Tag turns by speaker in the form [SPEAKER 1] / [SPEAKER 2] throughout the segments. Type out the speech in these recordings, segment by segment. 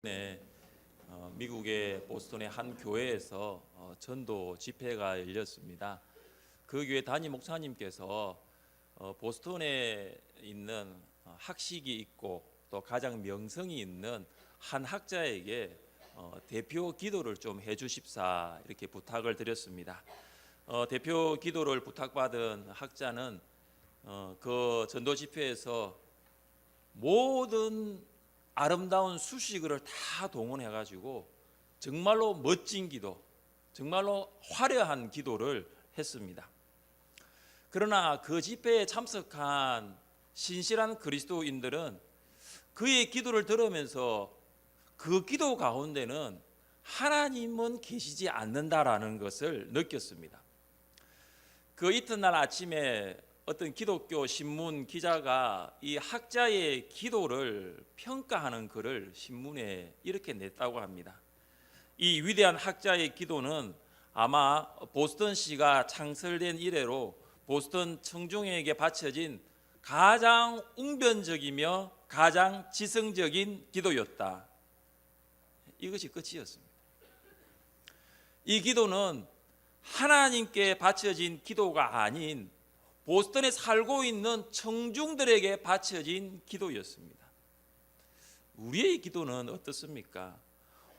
[SPEAKER 1] 네, 미국의 보스턴의 한 교회에서 전도 집회가 열렸습니다. 그 교회 담임 목사님께서 보스턴에 있는 학식이 있고 또 가장 명성이 있는 한 학자에게 대표 기도를 좀 해주십사 이렇게 부탁을 드렸습니다. 대표 기도를 부탁받은 학자는 그 전도 집회에서 모든 아름다운 수식어를 다 동원해가지고 정말로 멋진 기도, 정말로 화려한 기도를 했습니다. 그러나 그 집회에 참석한 신실한 그리스도인들은 그의 기도를 들으면서 그 기도 가운데는 하나님은 계시지 않는다라는 것을 느꼈습니다. 그 이튿날 아침에 어떤 기독교 신문 기자가 이 학자의 기도를 평가하는 글을 신문에 이렇게 냈다고 합니다. 이 위대한 학자의 기도는 아마 보스턴시가 창설된 이래로 보스턴 청중에게 바쳐진 가장 웅변적이며 가장 지성적인 기도였다. 이것이 끝이었습니다. 이 기도는 하나님께 바쳐진 기도가 아닌 보스턴에 살고 있는 청중들에게 바쳐진 기도였습니다. 우리의 기도는 어떻습니까?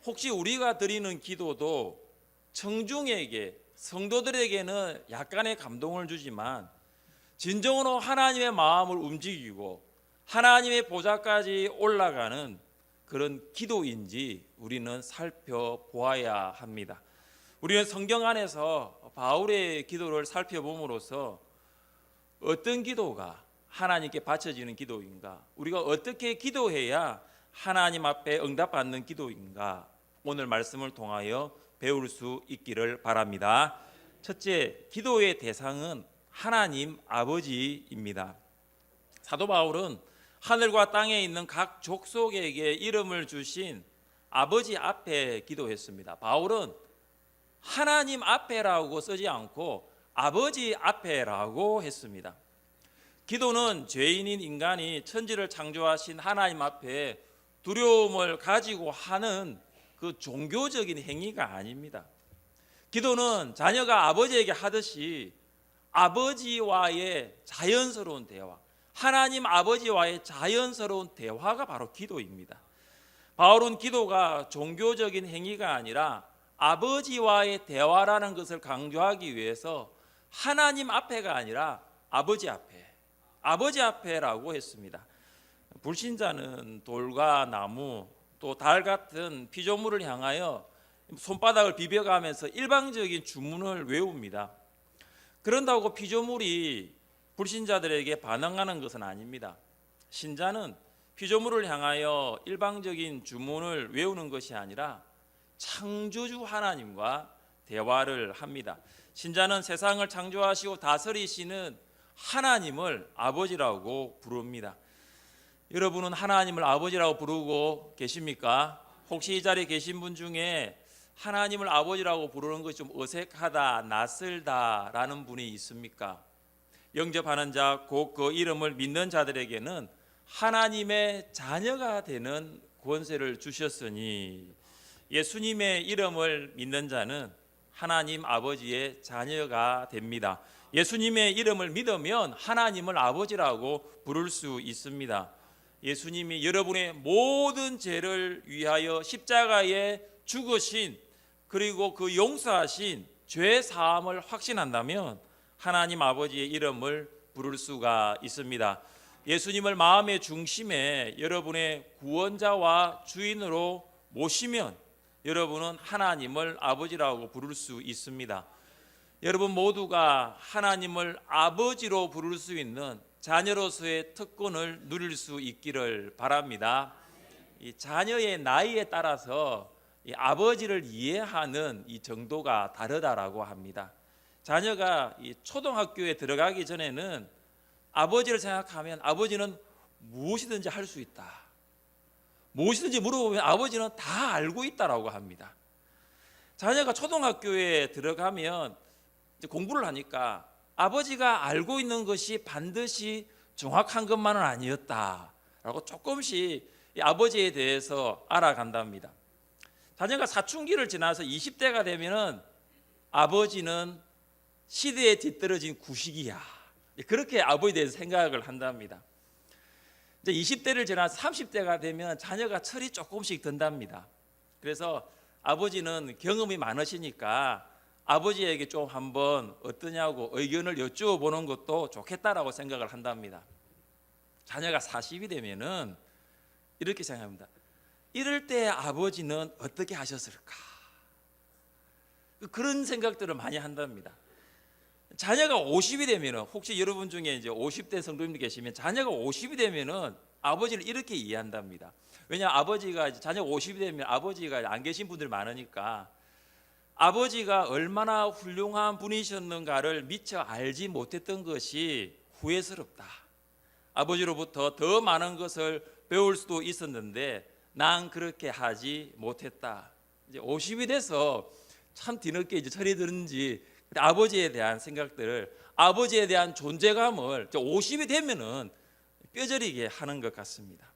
[SPEAKER 1] 혹시 우리가 드리는 기도도 청중에게, 성도들에게는 약간의 감동을 주지만 진정으로 하나님의 마음을 움직이고 하나님의 보좌까지 올라가는 그런 기도인지 우리는 살펴보아야 합니다. 우리는 성경 안에서 바울의 기도를 살펴봄으로써 어떤 기도가 하나님께 바쳐지는 기도인가, 우리가 어떻게 기도해야 하나님 앞에 응답받는 기도인가, 오늘 말씀을 통하여 배울 수 있기를 바랍니다. 첫째, 기도의 대상은 하나님 아버지입니다. 사도 바울은 하늘과 땅에 있는 각 족속에게 이름을 주신 아버지 앞에 기도했습니다. 바울은 하나님 앞에라고 쓰지 않고 아버지 앞에라고 했습니다. 기도는 죄인인 인간이 천지를 창조하신 하나님 앞에 두려움을 가지고 하는 그 종교적인 행위가 아닙니다. 기도는 자녀가 아버지에게 하듯이 아버지와의 자연스러운 대화, 하나님 아버지와의 자연스러운 대화가 바로 기도입니다. 바울은 기도가 종교적인 행위가 아니라 아버지와의 대화라는 것을 강조하기 위해서 하나님 앞에가 아니라 아버지 앞에라고 했습니다. 불신자는 돌과 나무 또 달 같은 피조물을 향하여 손바닥을 비벼가면서 일방적인 주문을 외웁니다. 그런다고 피조물이 불신자들에게 반응하는 것은 아닙니다. 신자는 피조물을 향하여 일방적인 주문을 외우는 것이 아니라 창조주 하나님과 대화를 합니다. 신자는 세상을 창조하시고 다스리시는 하나님을 아버지라고 부릅니다. 여러분은 하나님을 아버지라고 부르고 계십니까? 혹시 이 자리에 계신 분 중에 하나님을 아버지라고 부르는 것이 좀 어색하다, 낯설다라는 분이 있습니까? 영접하는 자, 곧 그 이름을 믿는 자들에게는 하나님의 자녀가 되는 권세를 주셨으니, 예수님의 이름을 믿는 자는 하나님 아버지의 자녀가 됩니다. 예수님의 이름을 믿으면 하나님을 아버지라고 부를 수 있습니다. 예수님이 여러분의 모든 죄를 위하여 십자가에 죽으신, 그리고 그 용서하신 죄 사함을 확신한다면 하나님 아버지의 이름을 부를 수가 있습니다. 예수님을 마음의 중심에 여러분의 구원자와 주인으로 모시면 여러분은 하나님을 아버지라고 부를 수 있습니다. 여러분 모두가 하나님을 아버지로 부를 수 있는 자녀로서의 특권을 누릴 수 있기를 바랍니다. 이 자녀의 나이에 따라서 이 아버지를 이해하는 이 정도가 다르다라고 합니다. 자녀가 이 초등학교에 들어가기 전에는 아버지를 생각하면 아버지는 무엇이든지 할 수 있다, 무엇이든지 물어보면 아버지는 다 알고 있다라고 합니다. 자녀가 초등학교에 들어가면 이제 공부를 하니까 아버지가 알고 있는 것이 반드시 정확한 것만은 아니었다라고 조금씩 이 아버지에 대해서 알아간답니다. 자녀가 사춘기를 지나서 20대가 되면은 아버지는 시대에 뒤떨어진 구식이야. 그렇게 아버지에 대해서 생각을 한답니다. 이제 20대를 지나서 30대가 되면 자녀가 철이 조금씩 든답니다. 그래서 아버지는 경험이 많으시니까 아버지에게 좀 한번 어떠냐고 의견을 여쭈어 보는 것도 좋겠다라고 생각을 한답니다. 자녀가 40이 되면은 이렇게 생각합니다. 이럴 때 아버지는 어떻게 하셨을까? 그런 생각들을 많이 한답니다. 자녀가 50이 되면은, 혹시 여러분 중에 이제 50대 성도님들 계시면 자녀가 50이 되면은 아버지를 이렇게 이해한답니다. 왜냐, 아버지가 자녀가 50이 되면 아버지가 안 계신 분들이 많으니까 아버지가 얼마나 훌륭한 분이셨는가를 미처 알지 못했던 것이 후회스럽다. 아버지로부터 더 많은 것을 배울 수도 있었는데 난 그렇게 하지 못했다. 이제 50이 돼서 참 뒤늦게 이제 철이 드는지 아버지에 대한 생각들을, 아버지에 대한 존재감을 50이 되면은 뼈저리게 하는 것 같습니다.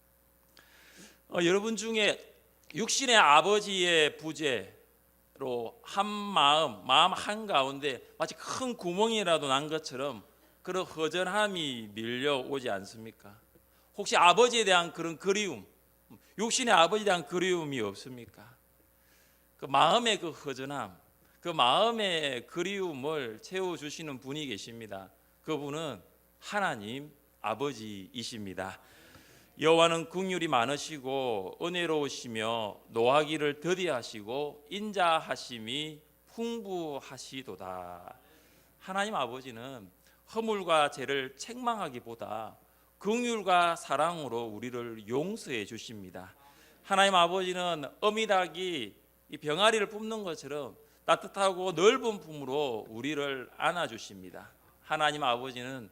[SPEAKER 1] 여러분 중에 육신의 아버지의 부재로 한 마음 한가운데 마치 큰 구멍이라도 난 것처럼 그런 허전함이 밀려오지 않습니까? 혹시 아버지에 대한 그런 그리움, 육신의 아버지에 대한 그리움이 없습니까? 그 마음의 그 허전함, 그 마음의 그리움을 채워주시는 분이 계십니다. 그분은 하나님 아버지이십니다. 여호와는 긍휼이 많으시고 은혜로우시며 노하기를 더디하시고 인자하심이 풍부하시도다. 하나님 아버지는 허물과 죄를 책망하기보다 긍휼과 사랑으로 우리를 용서해 주십니다. 하나님 아버지는 어미닭이 이 병아리를 뿜는 것처럼 따뜻하고 넓은 품으로 우리를 안아주십니다. 하나님 아버지는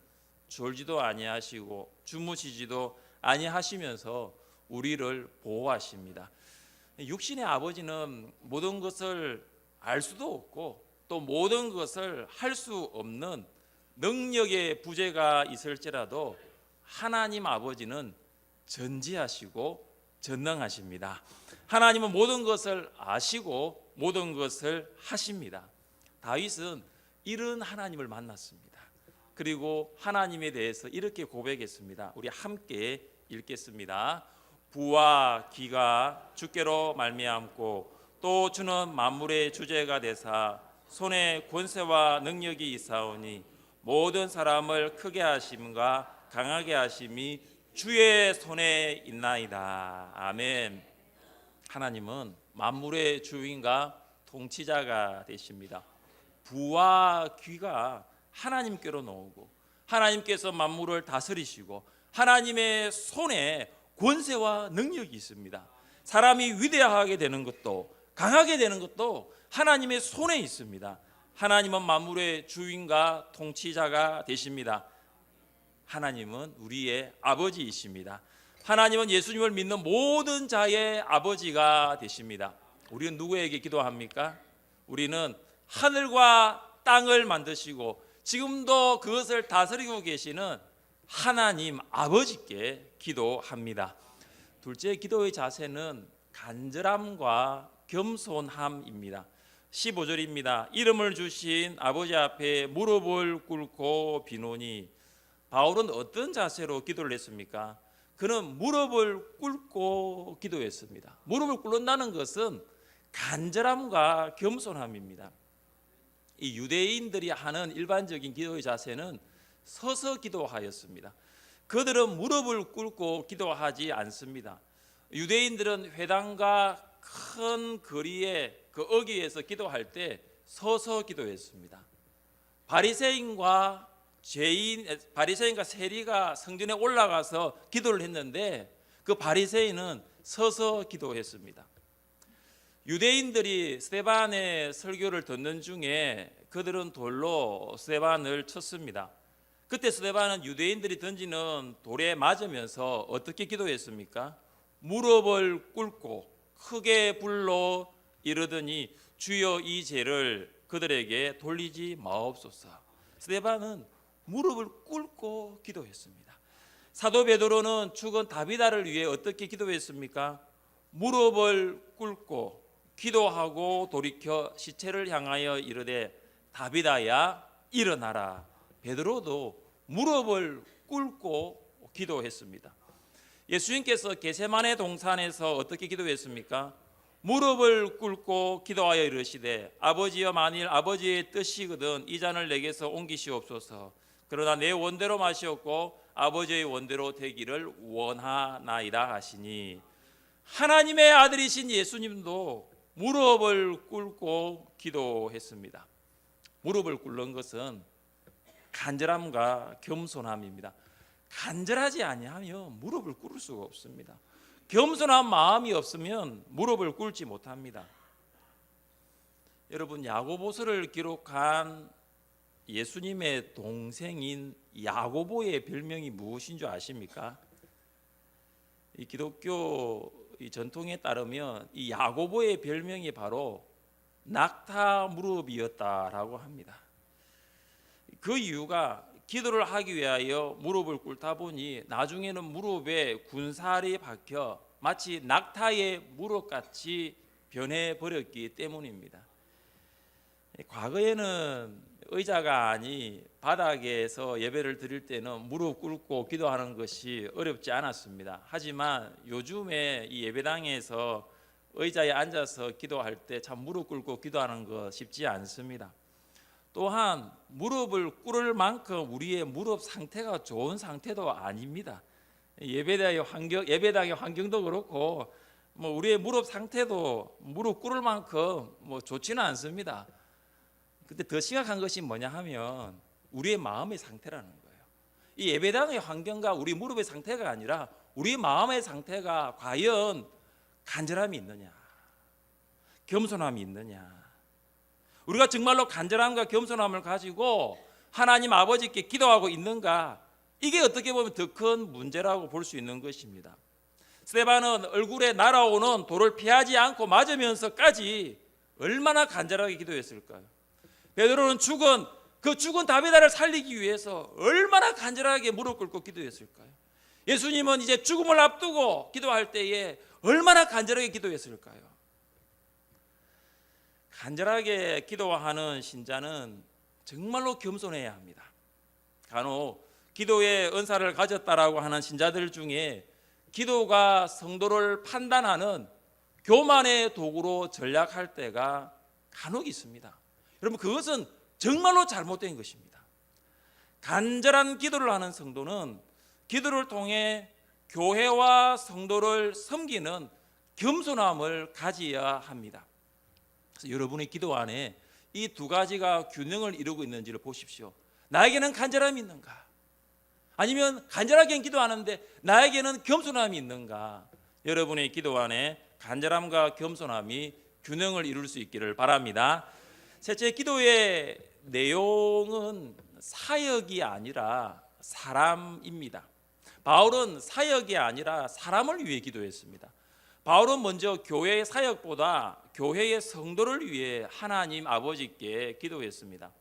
[SPEAKER 1] 졸지도 아니하시고 주무시지도 아니하시면서 우리를 보호하십니다. 육신의 아버지는 모든 것을 알 수도 없고 또 모든 것을 할 수 없는 능력의 부재가 있을지라도 하나님 아버지는 전지하시고 전능하십니다. 하나님은 모든 것을 아시고 모든 것을 하십니다. 다윗은 이런 하나님을 만났습니다. 그리고 하나님에 대해서 이렇게 고백했습니다. 우리 함께 읽겠습니다. 부와 기가 주께로 말미암고 또 주는 만물의 주제가 되사 손에 권세와 능력이 있사오니 모든 사람을 크게 하심과 강하게 하심이 주의 손에 있나이다. 아멘. 하나님은 만물의 주인과 통치자가 되십니다. 부와 귀가 하나님께로 나오고 하나님께서 만물을 다스리시고 하나님의 손에 권세와 능력이 있습니다. 사람이 위대하게 되는 것도 강하게 되는 것도 하나님의 손에 있습니다. 하나님은 만물의 주인과 통치자가 되십니다. 하나님은 우리의 아버지이십니다. 하나님은 예수님을 믿는 모든 자의 아버지가 되십니다. 우리는 누구에게 기도합니까? 우리는 하늘과 땅을 만드시고 지금도 그것을 다스리고 계시는 하나님 아버지께 기도합니다. 둘째 기도의 자세는 간절함과 겸손함입니다. 15절입니다. 이름을 주신 아버지 앞에 무릎을 꿇고 비노니. 바울은 어떤 자세로 기도를 했습니까? 그는 무릎을 꿇고 기도했습니다. 무릎을 꿇는다는 것은 간절함과 겸손함입니다. 이 유대인들이 하는 일반적인 기도의 자세는 서서 기도하였습니다. 그들은 무릎을 꿇고 기도하지 않습니다. 유대인들은 회당과 큰 거리에 그 어귀에서 기도할 때 서서 기도했습니다. 바리새인과 세리가 성전에 올라가서 기도를 했는데 그 바리새인은 서서 기도했습니다. 유대인들이 스데반의 설교를 듣는 중에 그들은 돌로 스데반을 쳤습니다. 그때 스데반은 유대인들이 던지는 돌에 맞으면서 어떻게 기도했습니까? 무릎을 꿇고 크게 불러 이르더니 주여 이 죄를 그들에게 돌리지 마옵소서. 스데반은 무릎을 꿇고 기도했습니다. 사도 베드로는 죽은 다비다를 위해 어떻게 기도했습니까? 무릎을 꿇고 기도하고 돌이켜 시체를 향하여 이르되 다비다야 일어나라. 베드로도 무릎을 꿇고 기도했습니다. 예수님께서 게세마네 동산에서 어떻게 기도했습니까? 무릎을 꿇고 기도하여 이르시되 아버지여 만일 아버지의 뜻이거든 이 잔을 내게서 옮기시옵소서. 그러나 내 원대로 마시옵고 아버지의 원대로 되기를 원하나이다 하시니, 하나님의 아들이신 예수님도 무릎을 꿇고 기도했습니다. 무릎을 꿇는 것은 간절함과 겸손함입니다. 간절하지 아니하면 무릎을 꿇을 수가 없습니다. 겸손한 마음이 없으면 무릎을 꿇지 못합니다. 여러분, 야고보서를 기록한 예수님의 동생인 야고보의 별명이 무엇인 줄 아십니까? 이 기독교 전통에 따르면 이 야고보의 별명이 바로 낙타 무릎이었다라고 합니다. 그 이유가 기도를 하기 위하여 무릎을 꿇다 보니 나중에는 무릎에 군살이 박혀 마치 낙타의 무릎같이 변해버렸기 때문입니다. 과거에는 의자가 아니 바닥에서 예배를 드릴 때는 무릎 꿇고 기도하는 것이 어렵지 않았습니다. 하지만 요즘에 이 예배당에서 의자에 앉아서 기도할 때 참 무릎 꿇고 기도하는 거 쉽지 않습니다. 또한 무릎을 꿇을 만큼 우리의 무릎 상태가 좋은 상태도 아닙니다. 예배당의 환경도 그렇고 우리의 무릎 상태도 무릎 꿇을 만큼 좋지는 않습니다. 근데 더 심각한 것이 뭐냐 하면 우리의 마음의 상태라는 거예요. 이 예배당의 환경과 우리 무릎의 상태가 아니라 우리 마음의 상태가 과연 간절함이 있느냐, 겸손함이 있느냐. 우리가 정말로 간절함과 겸손함을 가지고 하나님 아버지께 기도하고 있는가, 이게 어떻게 보면 더 큰 문제라고 볼 수 있는 것입니다. 스데반은 얼굴에 날아오는 돌을 피하지 않고 맞으면서까지 얼마나 간절하게 기도했을까요? 베드로는 죽은 다비다를 살리기 위해서 얼마나 간절하게 무릎 꿇고 기도했을까요? 예수님은 이제 죽음을 앞두고 기도할 때에 얼마나 간절하게 기도했을까요? 간절하게 기도하는 신자는 정말로 겸손해야 합니다. 간혹 기도의 은사를 가졌다라고 하는 신자들 중에 기도가 성도를 판단하는 교만의 도구로 전략할 때가 간혹 있습니다. 여러분, 그것은 정말로 잘못된 것입니다. 간절한 기도를 하는 성도는 기도를 통해 교회와 성도를 섬기는 겸손함을 가져야 합니다. 그래서 여러분의 기도 안에 이 두 가지가 균형을 이루고 있는지를 보십시오. 나에게는 간절함이 있는가? 아니면 간절하게 기도하는데 나에게는 겸손함이 있는가? 여러분의 기도 안에 간절함과 겸손함이 균형을 이룰 수 있기를 바랍니다. 셋째, 기도의 내용은 사역이 아니라 사람입니다. 바울은 사역이 아니라 사람을 위해 기도했습니다. 바울은 먼저 교회의 사역보다 교회의 성도를 위해 하나님 아버지께 기도했습니다.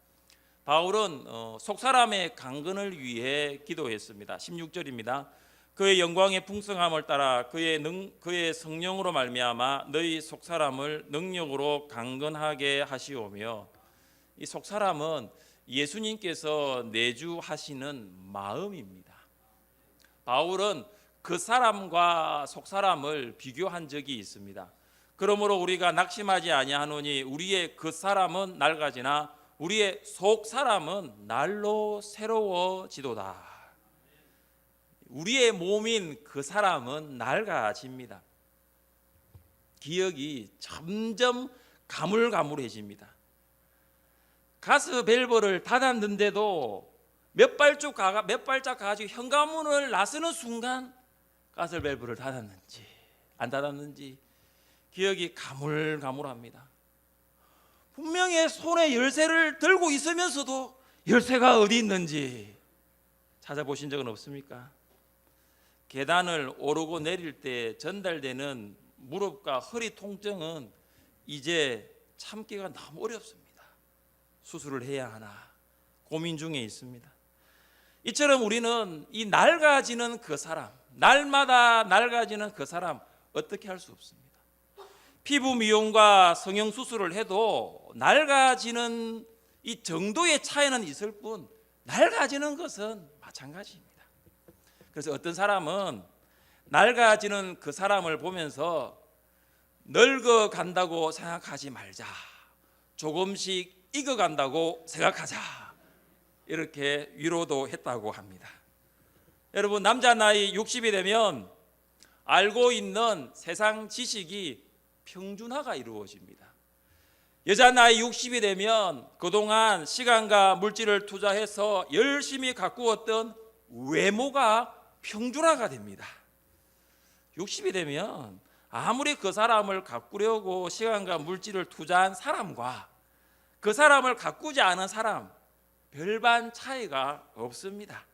[SPEAKER 1] 바울은 속사람의 강건을 위해 기도했습니다. 16절입니다. 그의 영광의 풍성함을 따라 그의 성령으로 말미암아 너희 속사람을 능력으로 강건하게 하시오며, 이 속사람은 예수님께서 내주하시는 마음입니다. 바울은 그 사람과 속사람을 비교한 적이 있습니다. 그러므로 우리가 낙심하지 아니하노니 우리의 그 사람은 낡아지나 우리의 속사람은 날로 새로워지도다. 우리의 몸인 그 사람은 낡아집니다. 기억이 점점 가물가물해집니다. 가스 밸브를 닫았는데도 몇 발짝 가가지고 현관문을 나서는 순간 가스 밸브를 닫았는지 안 닫았는지 기억이 가물가물합니다. 분명히 손에 열쇠를 들고 있으면서도 열쇠가 어디 있는지 찾아보신 적은 없습니까? 계단을 오르고 내릴 때 전달되는 무릎과 허리 통증은 이제 참기가 너무 어렵습니다. 수술을 해야 하나 고민 중에 있습니다. 이처럼 우리는 이 낡아지는 그 사람, 날마다 낡아지는 그 사람 어떻게 할 수 없습니다. 피부 미용과 성형 수술을 해도 낡아지는 이 정도의 차이는 있을 뿐 낡아지는 것은 마찬가지입니다. 그래서 어떤 사람은 낡아지는 그 사람을 보면서 늙어간다고 생각하지 말자, 조금씩 익어간다고 생각하자, 이렇게 위로도 했다고 합니다. 여러분, 남자 나이 60이 되면 알고 있는 세상 지식이 평준화가 이루어집니다. 여자 나이 60이 되면 그동안 시간과 물질을 투자해서 열심히 가꾸었던 외모가 평준화가 됩니다. 60이 되면 아무리 그 사람을 가꾸려고 시간과 물질을 투자한 사람과 그 사람을 가꾸지 않은 사람 별반 차이가 없습니다.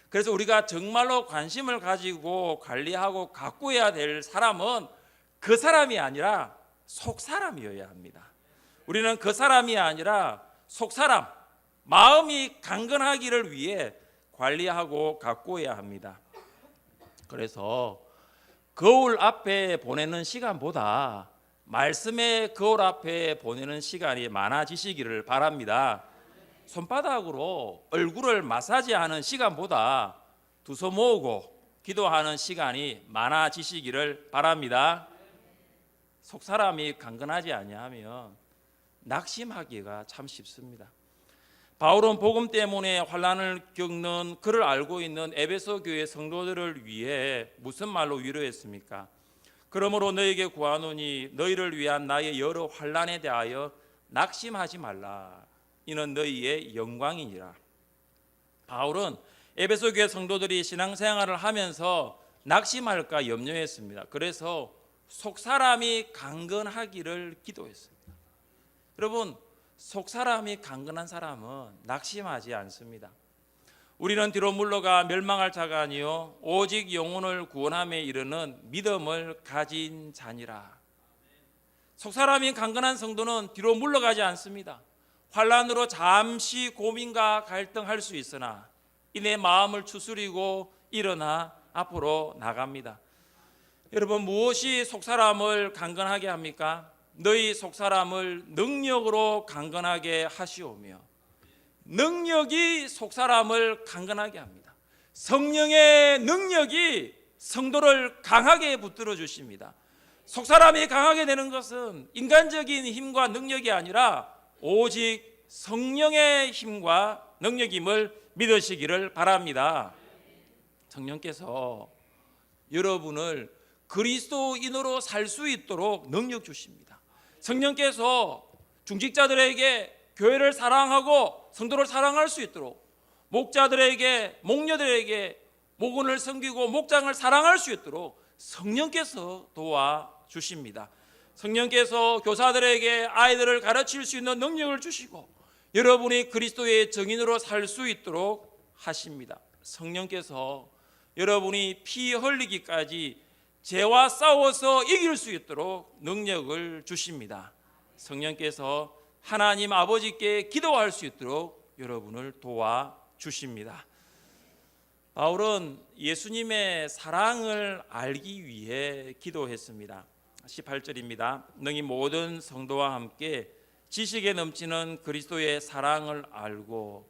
[SPEAKER 1] 그래서 우리가 정말로 관심을 가지고 관리하고 가꾸어야 될 사람은 그 사람이 아니라 속 사람이어야 합니다. 우리는 그 사람이 아니라 속 사람, 마음이 강건하기를 위해 관리하고 가꾸어야 합니다. 그래서 거울 앞에 보내는 시간보다 말씀의 거울 앞에 보내는 시간이 많아지시기를 바랍니다. 손바닥으로 얼굴을 마사지하는 시간보다 두 손 모으고 기도하는 시간이 많아지시기를 바랍니다. 속 사람이 강건하지 아니하면 낙심하기가 참 쉽습니다. 바울은 복음 때문에 환난을 겪는 그를 알고 있는 에베소 교회 성도들을 위해 무슨 말로 위로했습니까? 그러므로 너에게 구하노니 너희를 위한 나의 여러 환난에 대하여 낙심하지 말라. 이는 너희의 영광이니라. 바울은 에베소 교회 성도들이 신앙생활을 하면서 낙심할까 염려했습니다. 그래서 속 사람이 강건하기를 기도했습니다. 여러분, 속 사람이 강건한 사람은 낙심하지 않습니다. 우리는 뒤로 물러가 멸망할 자가 아니요 오직 영혼을 구원함에 이르는 믿음을 가진 자니라. 속 사람이 강건한 성도는 뒤로 물러가지 않습니다. 환난으로 잠시 고민과 갈등할 수 있으나 이내 마음을 추스리고 일어나 앞으로 나갑니다. 여러분, 무엇이 속 사람을 강건하게 합니까? 너희 속 사람을 능력으로 강건하게 하시오며, 능력이 속 사람을 강건하게 합니다. 성령의 능력이 성도를 강하게 붙들어 주십니다. 속 사람이 강하게 되는 것은 인간적인 힘과 능력이 아니라 오직 성령의 힘과 능력임을 믿으시기를 바랍니다. 성령께서 여러분을 그리스도인으로 살 수 있도록 능력 주십니다. 성령께서 중직자들에게 교회를 사랑하고 성도를 사랑할 수 있도록, 목자들에게, 목녀들에게 목원을 섬기고 목장을 사랑할 수 있도록 성령께서 도와주십니다. 성령께서 교사들에게 아이들을 가르칠 수 있는 능력을 주시고 여러분이 그리스도의 증인으로 살 수 있도록 하십니다. 성령께서 여러분이 피 흘리기까지 죄와 싸워서 이길 수 있도록 능력을 주십니다. 성령께서 하나님 아버지께 기도할 수 있도록 여러분을 도와주십니다. 바울은 예수님의 사랑을 알기 위해 기도했습니다. 18절입니다. 너희 모든 성도와 함께 지식에 넘치는 그리스도의 사랑을 알고,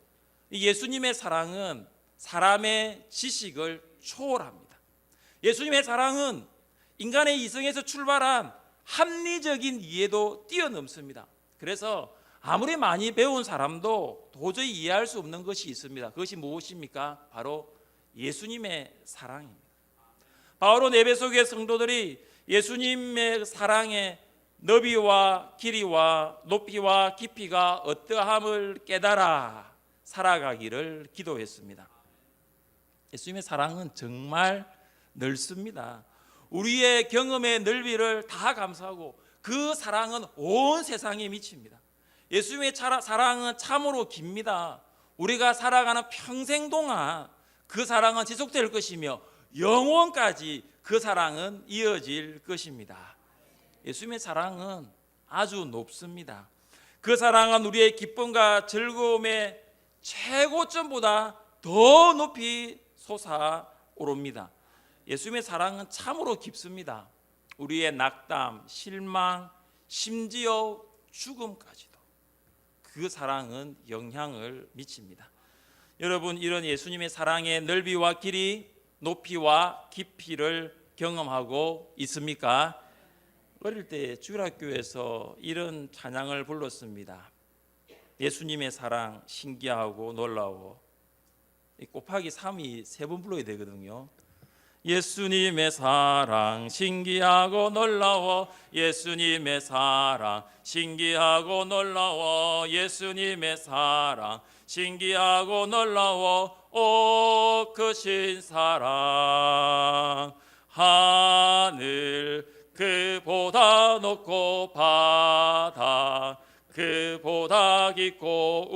[SPEAKER 1] 예수님의 사랑은 사람의 지식을 초월합니다. 예수님의 사랑은 인간의 이성에서 출발한 합리적인 이해도 뛰어넘습니다. 그래서 아무리 많이 배운 사람도 도저히 이해할 수 없는 것이 있습니다. 그것이 무엇입니까? 바로 예수님의 사랑입니다. 바울은 에베소 교회 성도들이 예수님의 사랑의 너비와 길이와 높이와 깊이가 어떠함을 깨달아 살아가기를 기도했습니다. 예수님의 사랑은 정말 넓습니다. 우리의 경험의 넓이를 다 감수하고 그 사랑은 온 세상에 미칩니다. 예수님의 사랑은 참으로 깁니다. 우리가 살아가는 평생 동안 그 사랑은 지속될 것이며 영원까지 그 사랑은 이어질 것입니다. 예수님의 사랑은 아주 높습니다. 그 사랑은 우리의 기쁨과 즐거움의 최고점보다 더 높이 솟아오릅니다. 예수님의 사랑은 참으로 깊습니다. 우리의 낙담, 실망, 심지어 죽음까지도 그 사랑은 영향을 미칩니다. 여러분, 이런 예수님의 사랑의 넓이와 길이, 높이와 깊이를 경험하고 있습니까? 어릴 때 주일학교에서 이런 찬양을 불렀습니다. 예수님의 사랑 신기하고 놀라워. 곱하기 3이 3번 불러야 되거든요. 예수님의 사랑 신기하고 놀라워, 예수님의 사랑 신기하고 놀라워, 예수님의 사랑 신기하고 놀라워. 오 크신 사랑, 하늘 그보다 높고 바다 그보다 깊고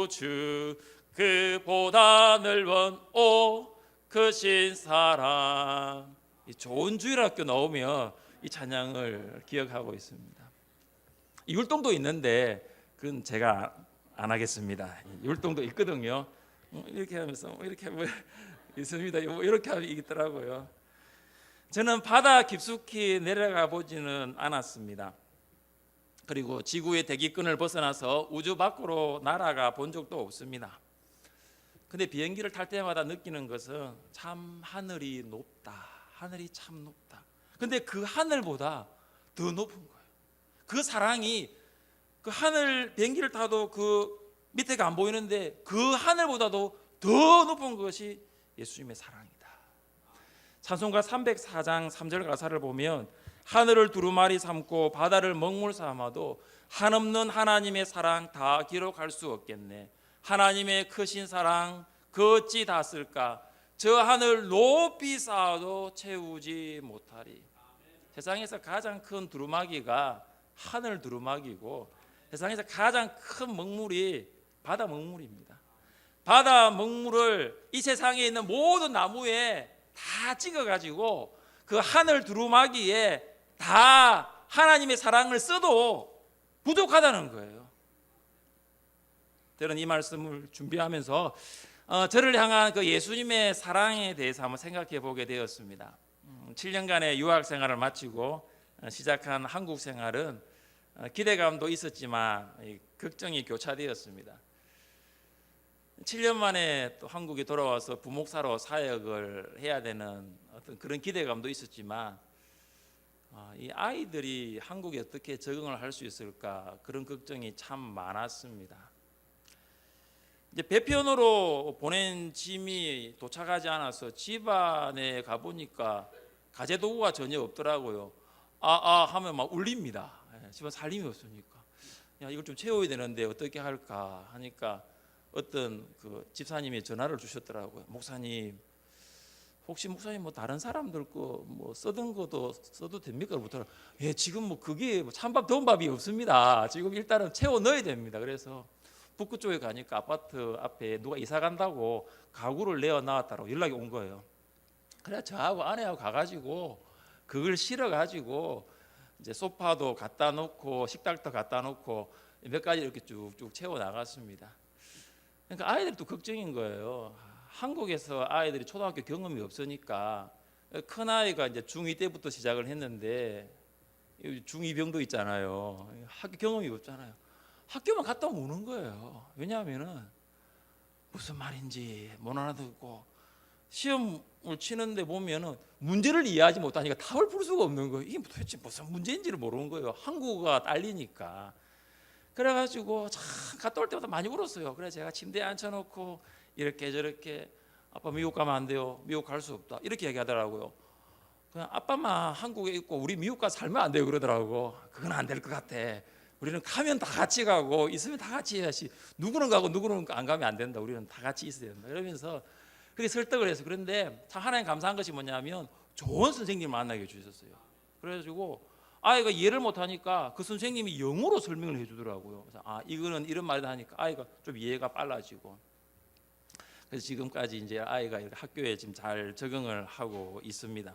[SPEAKER 1] 우주 그보다 넓은 오 크신 사랑. 이 좋은 주일학교 나오면 이 찬양을 기억하고 있습니다. 율동도 있는데 그건 제가 안 하겠습니다. 율동도 있거든요. 이렇게 하면서 이렇게 뭐 있습니다. 이렇게 하면 있더라고요. 저는 바다 깊숙이 내려가 보지는 않았습니다. 그리고 지구의 대기권을 벗어나서 우주 밖으로 날아가 본 적도 없습니다. 근데 비행기를 탈 때마다 느끼는 것은 참 하늘이 높다. 하늘이 참 높다. 근데 그 하늘보다 더 높은 거예요. 그 사랑이 그 하늘 비행기를 타도 그 밑에가 안 보이는데 그 하늘보다도 더 높은 것이 예수님의 사랑이다. 찬송가 304장 3절 가사를 보면 하늘을 두루마리 삼고 바다를 먹물 삼아도 한없는 하나님의 사랑 다 기록할 수 없겠네. 하나님의 크신 사랑 그 어찌 다 쓸까? 저 하늘 높이 쌓아도 채우지 못하리. 세상에서 가장 큰 두루마기가 하늘 두루마기고 세상에서 가장 큰 먹물이 바다 먹물입니다. 바다 먹물을 이 세상에 있는 모든 나무에 다 찍어가지고 그 하늘 두루마기에 다 하나님의 사랑을 써도 부족하다는 거예요. 저는 이 말씀을 준비하면서 저를 향한 그 예수님의 사랑에 대해서 한번 생각해 보게 되었습니다. 7년간의 유학 생활을 마치고 시작한 한국 생활은 기대감도 있었지만 걱정이 교차되었습니다. 7년 만에 또 한국에 돌아와서 부목사로 사역을 해야 되는 어떤 그런 기대감도 있었지만 이 아이들이 한국에 어떻게 적응을 할 수 있을까 그런 걱정이 참 많았습니다. 이제 배편으로 보낸 짐이 도착하지 않아서 집안에 가보니까 가재도구가 전혀 없더라고요. 하면 막 울립니다. 집안 살림이 없으니까 야 이걸 좀 채워야 되는데 어떻게 할까 하니까 어떤 그 집사님이 전화를 주셨더라고요. 목사님, 혹시 목사님 뭐 다른 사람들 거 뭐 써둔 것도 써도 됩니까? 그러더라고요. 예, 지금 뭐 그게 찬밥 더운 밥이 없습니다. 지금 일단은 채워 넣어야 됩니다. 그래서 북구 쪽에 가니까 아파트 앞에 누가 이사 간다고 가구를 내어 놨다고 연락이 온 거예요. 그래 저하고 아내하고 가가지고 그걸 실어가지고 이제 소파도 갖다 놓고 식탁도 갖다 놓고 몇 가지 이렇게 쭉쭉 채워 나갔습니다. 그러니까 아이들도 걱정인 거예요. 한국에서 아이들이 초등학교 경험이 없으니까 큰 아이가 이제 중2 때부터 시작을 했는데 중2병도 있잖아요. 학교 경험이 없잖아요. 학교만 갔다 오면 우는 거예요. 왜냐하면은 무슨 말인지 못 알아듣고 시험을 치는데 보면은 문제를 이해하지 못하니까 답을 풀 수가 없는 거예요. 이게 도대체 무슨 문제인지를 모르는 거예요. 한국어가 딸리니까. 그래가지고 참 갔다 올 때마다 많이 울었어요. 그래서 제가 침대에 앉혀놓고 이렇게 저렇게 아빠 미국 가면 안 돼요. 미국 갈 수 없다. 이렇게 얘기하더라고요. 그냥 아빠만 한국에 있고 우리 미국 가서 살면 안 돼요 그러더라고. 그건 안 될 것 같아. 우리는 가면 다 같이 가고 있으면 다 같이 해야지. 누구는 가고 누구는 안 가면 안 된다. 우리는 다 같이 있어야 된다. 그러면서 그렇게 설득을 해서 그런데 참 하나님 감사한 것이 뭐냐면 좋은 선생님을 만나게 해주셨어요. 그래가지고 아이가 이해를 못하니까 그 선생님이 영어로 설명을 해주더라고요. 그래서 이거는 이런 말을 하니까 아이가 좀 이해가 빨라지고 그래서 지금까지 이제 아이가 학교에 지금 잘 적응을 하고 있습니다.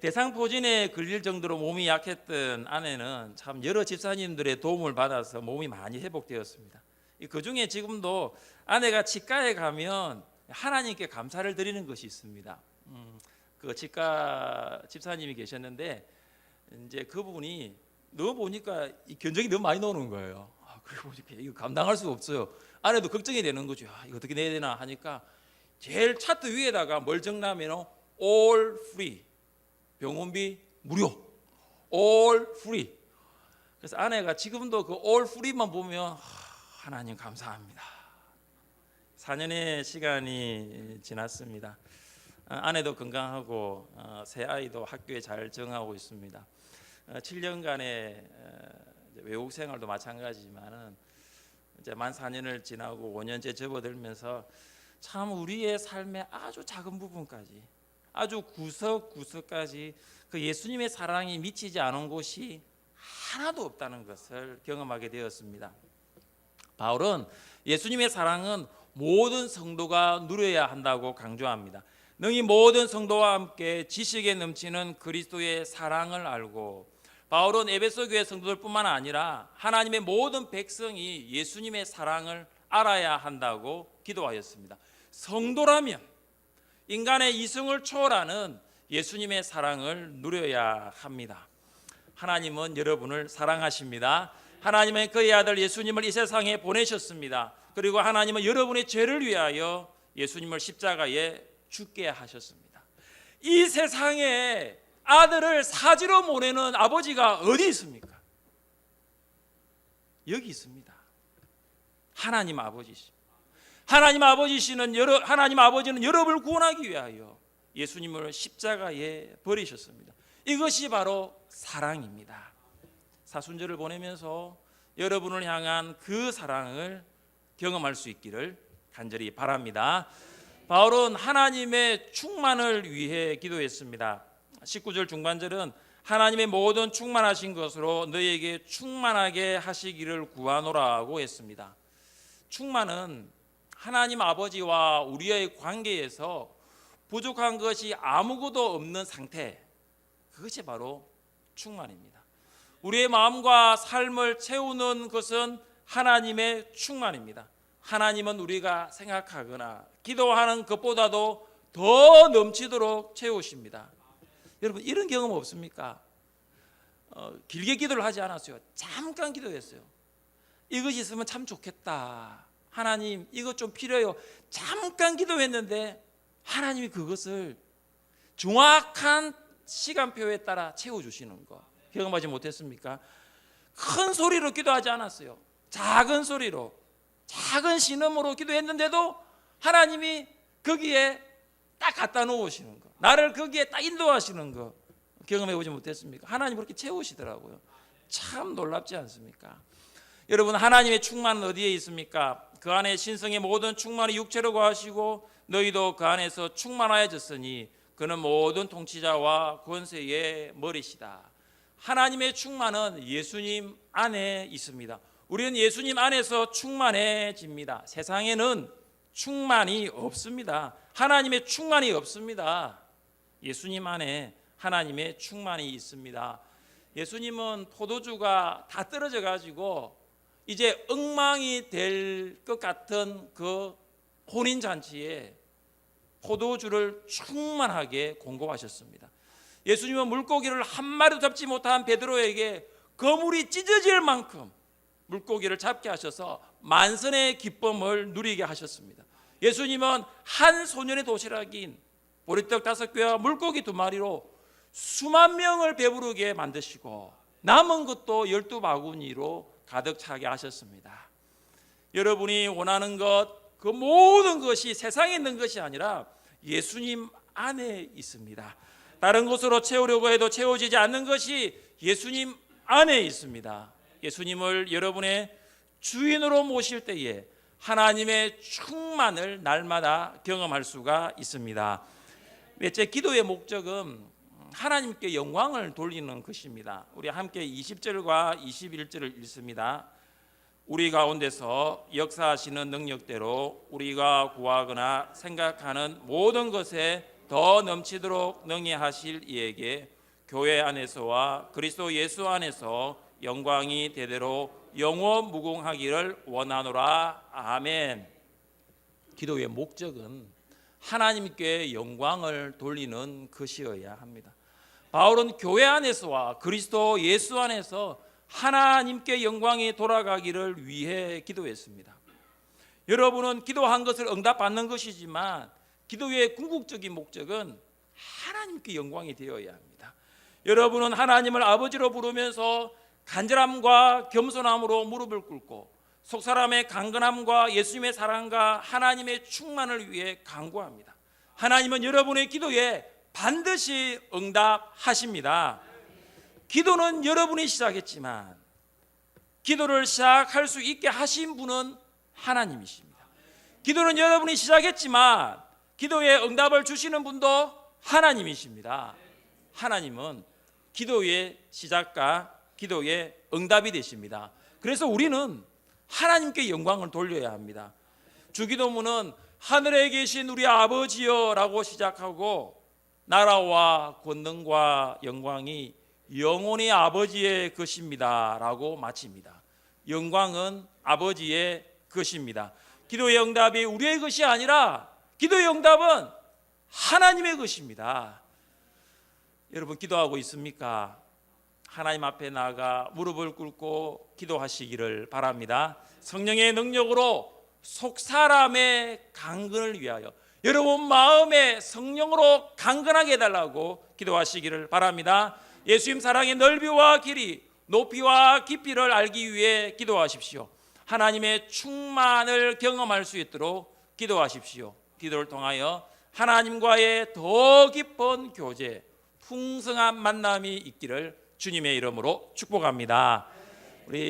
[SPEAKER 1] 대상포진에 걸릴 정도로 몸이 약했던 아내는 참 여러 집사님들의 도움을 받아서 몸이 많이 회복되었습니다. 그 중에 지금도 아내가 치과에 가면 하나님께 감사를 드리는 것이 있습니다. 그 치과 집사님이 계셨는데 이제 그분이 너무 보니까 이 견적이 너무 많이 나오는 거예요. 그리고 보니까 이거 감당할 수가 없어요. 아내도 걱정이 되는 거죠. 이거 어떻게 내야 되나 하니까 제일 차트 위에다가 뭘 적냐면 all free, 병원비 무료, all free. 그래서 아내가 지금도 그 all free만 보면 하나님 감사합니다. 4년의 시간이 지났습니다. 아내도 건강하고 새 아이도 학교에 잘 정하고 있습니다. 7년간의 외국 생활도 마찬가지지만은 이제 만 4년을 지나고 5년째 접어들면서 참 우리의 삶의 아주 작은 부분까지, 아주 구석구석까지 그 예수님의 사랑이 미치지 않은 곳이 하나도 없다는 것을 경험하게 되었습니다. 바울은 예수님의 사랑은 모든 성도가 누려야 한다고 강조합니다. 능히 모든 성도와 함께 지식에 넘치는 그리스도의 사랑을 알고, 바울은 에베소 교회 성도들뿐만 아니라 하나님의 모든 백성이 예수님의 사랑을 알아야 한다고 기도하였습니다. 성도라면 인간의 이성을 초월하는 예수님의 사랑을 누려야 합니다. 하나님은 여러분을 사랑하십니다. 하나님은 그의 아들 예수님을 이 세상에 보내셨습니다. 그리고 하나님은 여러분의 죄를 위하여 예수님을 십자가에 죽게 하셨습니다. 이 세상에 아들을 사지로 보내는 아버지가 어디 있습니까? 여기 있습니다. 하나님 아버지십니다. 하나님 아버지는 여러분을 구원하기 위하여 예수님을 십자가에 버리셨습니다. 이것이 바로 사랑입니다. 사순절을 보내면서 여러분을 향한 그 사랑을 경험할 수 있기를 간절히 바랍니다. 바울은 하나님의 충만을 위해 기도했습니다. 19절 중반절은 하나님의 모든 충만하신 것으로 너희에게 충만하게 하시기를 구하노라고 했습니다. 충만은 하나님 아버지와 우리의 관계에서 부족한 것이 아무것도 없는 상태, 그것이 바로 충만입니다. 우리의 마음과 삶을 채우는 것은 하나님의 충만입니다. 하나님은 우리가 생각하거나 기도하는 것보다도 더 넘치도록 채우십니다. 여러분 이런 경험 없습니까? 길게 기도를 하지 않았어요. 잠깐 기도했어요. 이것이 있으면 참 좋겠다. 하나님 이것 좀 필요해요. 잠깐 기도했는데 하나님이 그것을 정확한 시간표에 따라 채워주시는 거 경험하지 못했습니까? 큰 소리로 기도하지 않았어요. 작은 소리로, 작은 신음으로 기도했는데도 하나님이 거기에 딱 갖다 놓으시는 거, 나를 거기에 딱 인도하시는 거 경험해 보지 못했습니까? 하나님 그렇게 채우시더라고요. 참 놀랍지 않습니까? 여러분 하나님의 충만은 어디에 있습니까? 그 안에 신성의 모든 충만이 육체로 거하시고 너희도 그 안에서 충만하여졌으니 그는 모든 통치자와 권세의 머리시다. 하나님의 충만은 예수님 안에 있습니다. 우리는 예수님 안에서 충만해집니다. 세상에는 충만이 없습니다. 하나님의 충만이 없습니다. 예수님 안에 하나님의 충만이 있습니다. 예수님은 포도주가 다 떨어져 가지고 이제 엉망이 될 것 같은 그 혼인잔치에 포도주를 충만하게 공급하셨습니다. 예수님은 물고기를 한 마리도 잡지 못한 베드로에게 그물이 찢어질 만큼 물고기를 잡게 하셔서 만선의 기쁨을 누리게 하셨습니다. 예수님은 한 소년의 도시락인 보리떡 5개와 물고기 2마리로 수만 명을 배부르게 만드시고 남은 것도 12바구니로 가득 차게 하셨습니다. 여러분이 원하는 것, 그 모든 것이 세상에 있는 것이 아니라 예수님 안에 있습니다. 다른 것으로 채우려고 해도 채워지지 않는 것이 예수님 안에 있습니다. 예수님을 여러분의 주인으로 모실 때에 하나님의 충만을 날마다 경험할 수가 있습니다. 넷째, 기도의 목적은 하나님께 영광을 돌리는 것입니다. 우리 함께 20절과 21절을 읽습니다. 우리 가운데서 역사하시는 능력대로 우리가 구하거나 생각하는 모든 것에 더 넘치도록 능히 하실 이에게 교회 안에서와 그리스도 예수 안에서 영광이 대대로 영원 무궁하기를 원하노라. 아멘. 기도의 목적은 하나님께 영광을 돌리는 것이어야 합니다. 바울은 교회 안에서와 그리스도 예수 안에서 하나님께 영광이 돌아가기를 위해 기도했습니다. 여러분은 기도한 것을 응답받는 것이지만 기도의 궁극적인 목적은 하나님께 영광이 되어야 합니다. 여러분은 하나님을 아버지로 부르면서 간절함과 겸손함으로 무릎을 꿇고 속사람의 강건함과 예수님의 사랑과 하나님의 충만을 위해 간구합니다. 하나님은 여러분의 기도에 반드시 응답하십니다. 기도는 여러분이 시작했지만 기도를 시작할 수 있게 하신 분은 하나님이십니다. 기도는 여러분이 시작했지만 기도에 응답을 주시는 분도 하나님이십니다. 하나님은 기도의 시작과 기도의 응답이 되십니다. 그래서 우리는 하나님께 영광을 돌려야 합니다. 주기도문은 하늘에 계신 우리 아버지여 라고 시작하고 나라와 권능과 영광이 영원히 아버지의 것입니다 라고 마칩니다. 영광은 아버지의 것입니다. 기도의 응답이 우리의 것이 아니라 기도의 응답은 하나님의 것입니다. 여러분 기도하고 있습니까? 하나님 앞에 나아가 무릎을 꿇고 기도하시기를 바랍니다. 성령의 능력으로 속사람의 강건을 위하여 여러분 마음에 성령으로 강건하게 해달라고 기도하시기를 바랍니다. 예수님 사랑의 넓이와 길이, 높이와 깊이를 알기 위해 기도하십시오. 하나님의 충만을 경험할 수 있도록 기도하십시오. 기도를 통하여 하나님과의 더 깊은 교제, 풍성한 만남이 있기를 주님의 이름으로 축복합니다. 우리